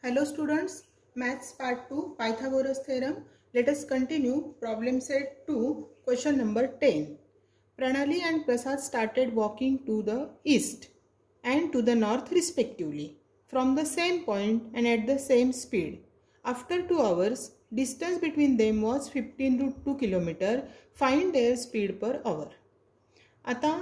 Hello students, Maths Part 2 Pythagoras Theorem. Let us continue problem set 2, question number 10. Pranali and Prasad started walking to the east and to the north respectively from the same point and at the same speed. After 2 hours, distance between them was 15√2 km. Find their speed per hour. आता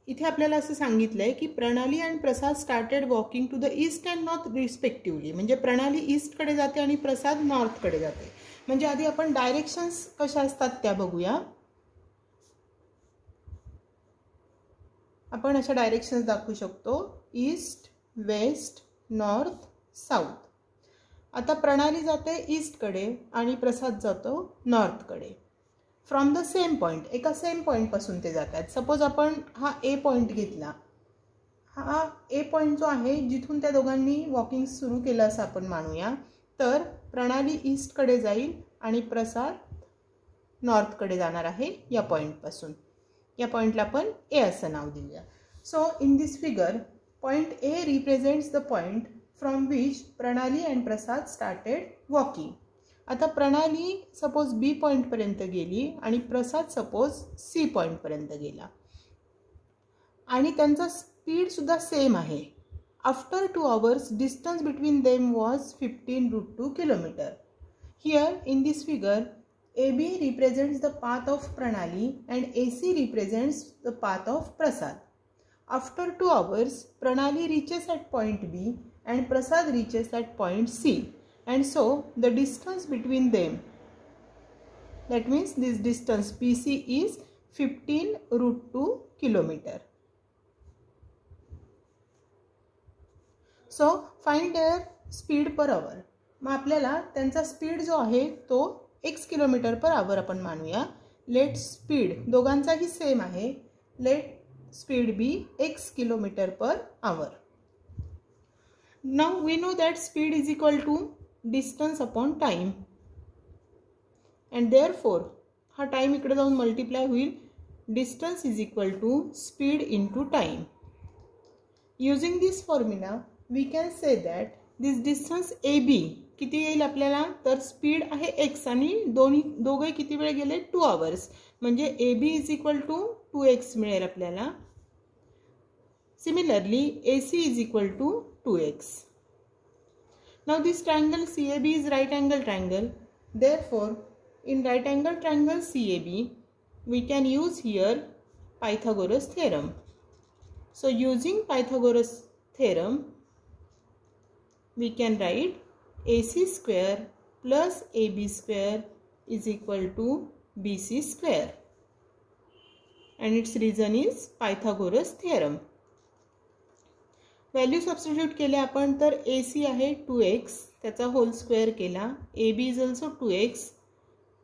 इथे आपल्याला असं सांगितलंय की प्रणाली आणि Prasad started walking to the east and north respectively. म्हणजे Pranali east कडे जाते आणि प्रसाद नॉर्थ कडे जाते. म्हणजे आधी आपण डायरेक्शन्स कशा असतात त्या बघूया. आपण अशा डायरेक्शन्स दाखवू शकतो, ईस्ट, वेस्ट, नॉर्थ, साऊथ. आता प्रणाली जाते ईस्ट कडे आणि प्रसाद जातो नॉर्थ कडे. फ्रॉम द सेम पॉइंट, एका सेम पॉइंट पासून ते जातात. सपोज आपण हा ए पॉइंट घेतला. हा ए पॉइंट जो आहे जिथून त्या दोघांनी वॉकिंग सुरू केलं असं आपण मानूया. तर प्रणाली ईस्ट कडे जाईल आणि प्रसाद नॉर्थ कडे जाणार आहे या पॉइंट पासून. या पॉइंटला आपण ए असं नाव देऊया. So in this figure point A represents the point from which प्रणाली अँड प्रसाद स्टार्टेड वॉकिंग. आता प्रणाली सपोज बी पॉइंट पर्यंत गेली आणि प्रसाद सपोज सी पॉइंट पर्यंत गेला आणि त्यांचा स्पीड सुद्धा सेम आहे. After 2 hours distance between them was 15√2 km. Here in this figure AB represents the path of Pranali and AC represents the path of Prasad. After 2 hours, Pranali reaches at point B and Prasad reaches at point C. And so the distance between them, that means this distance BC is 15√2 km. So find their speed per hour. मग आपल्याला त्यांचा speed जो आहे तो x kilometre per hour आपण मानूया. Let speed दोघांचाही same आहे. Let speed be x kilometre per hour. Now we know that speed is equal to distance upon time and therefore हा टाइम इकडे जाऊन मल्टिप्लाय होईल. Distance is equal to speed into time. Using this formula we can say that this distance A B किती येईल आपल्याला. तर speed आहे x आणि दोघे किती वेळ गेले 2 hours. म्हणजे A B is equal to 2x मिळेल आपल्याला. Similarly A C is equal to 2x. Now this triangle CAB is right angle triangle. Therefore, in right angle triangle CAB, we can use here Pythagoras theorem. So using Pythagoras theorem, we can write AC square plus AB square is equal to BC square. And its reason is Pythagoras theorem. Value substitute केले आपण तर ए C आहे 2x त्याचा whole square केला. A B is also 2x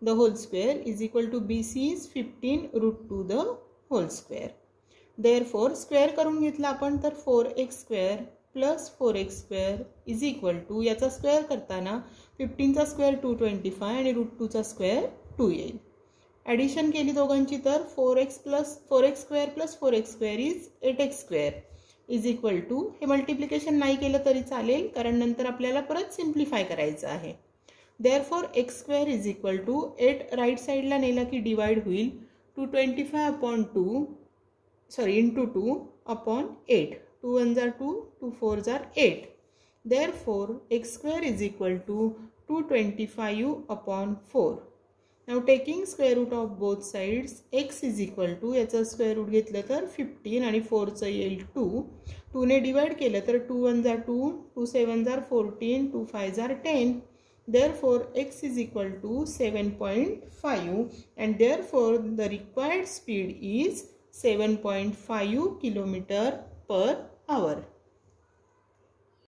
the whole square is equal to B C is 15√2 the whole square. Therefore square करून घेतला आपण तर 4x square plus 4x square is equal to याचा square करताना 15चा square 225 आणि √2चा square 2 येईल. ॲडिशन केली दोघांची तर 4x square plus 4x square is 8x square is equal to. हे मल्टिप्लिकेशन नाही केलं तरी चालेल कारण नंतर आपल्याला परत सिम्प्लिफाय करायचं आहे. Therefore X square is equal to 8 right साईडला नेला की डिवाइड होईल 225/2 इंटू 2 अपॉन 8. 2 1 जार 2, 2 4 जार 8. Therefore X square is equal to 225/4. Now taking square root of both sides x is equal to याचा स्क्वेअर रूट घेतलं तर 15 आणि 4चं येईल 2. 2 ने डिवाइड केलं तर 2 1 जार 2, 2 7 जार 14, 2 5 जार 10. Therefore x is equal to 7.5 and therefore the required speed is 7.5 km per hour.